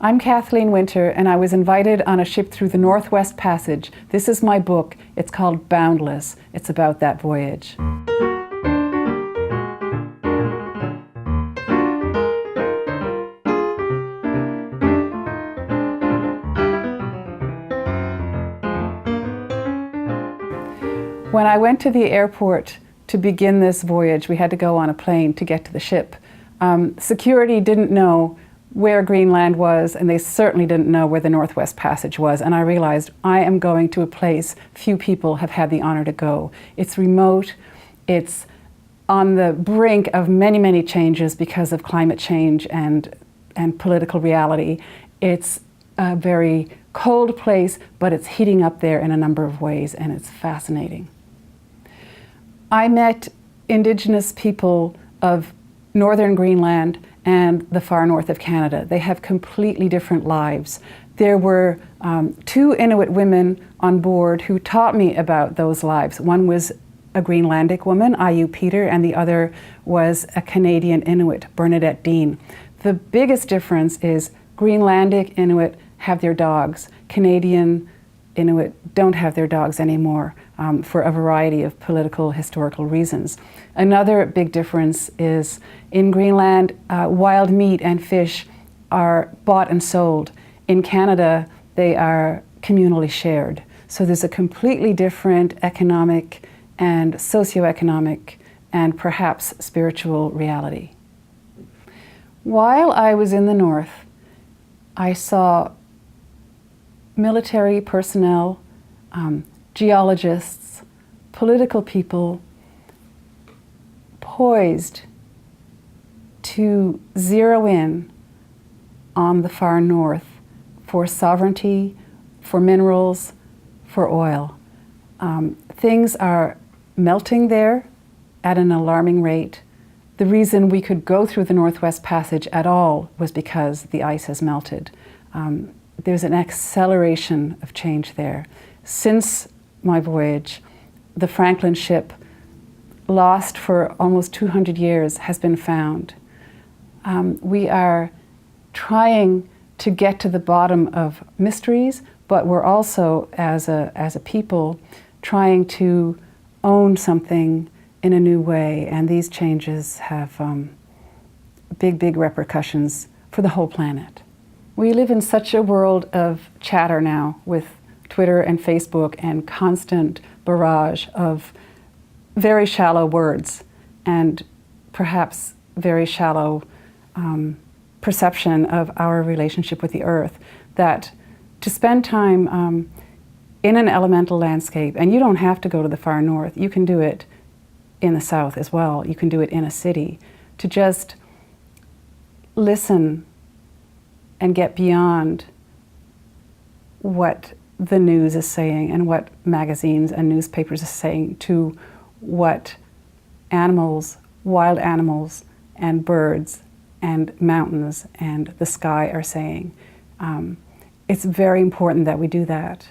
I'm Kathleen Winter, and I was invited on a ship through the Northwest Passage. This is my book. It's called Boundless. It's about that voyage. When I went to the airport to begin this voyage, we had to go on a plane to get to the ship. Security didn't know where Greenland was, and they certainly didn't know where the Northwest Passage was, and I realized I am going to a place few people have had the honor to go. It's remote, it's on the brink of many, many changes because of climate change and political reality. It's a very cold place, but it's heating up there in a number of ways, and it's fascinating. I met Indigenous people of northern Greenland and the far north of Canada. They have completely different lives. There were two Inuit women on board who taught me about those lives. One was a Greenlandic woman, I.U. Peter, and the other was a Canadian Inuit, Bernadette Dean. The biggest difference is Greenlandic Inuit have their dogs. Canadian Inuit don't have their dogs anymore for a variety of political, historical reasons. Another big difference is in Greenland, wild meat and fish are bought and sold. In Canada, they are communally shared. So there's a completely different economic and socioeconomic and perhaps spiritual reality. While I was in the north, I saw military personnel, geologists, political people poised to zero in on the far north for sovereignty, for minerals, for oil. Things are melting there at an alarming rate. The reason we could go through the Northwest Passage at all was because the ice has melted. There's an acceleration of change there. Since my voyage, the Franklin ship, lost for almost 200 years, has been found. We are trying to get to the bottom of mysteries, but we're also, as a people, trying to own something in a new way, and these changes have big, big repercussions for the whole planet. We live in such a world of chatter now with Twitter and Facebook and constant barrage of very shallow words and perhaps very shallow perception of our relationship with the earth, that to spend time in an elemental landscape, and you don't have to go to the far north, you can do it in the south as well, you can do it in a city, to just listen and get beyond what the news is saying and what magazines and newspapers are saying to what animals, wild animals and birds and mountains and the sky are saying. It's very important that we do that.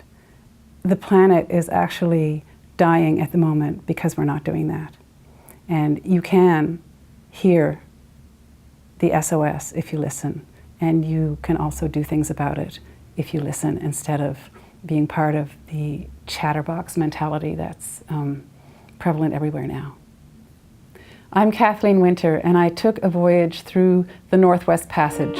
The planet is actually dying at the moment because we're not doing that. And you can hear the SOS if you listen, and you can also do things about it if you listen instead of being part of the chatterbox mentality that's prevalent everywhere now. I'm Kathleen Winter, and I took a voyage through the Northwest Passage.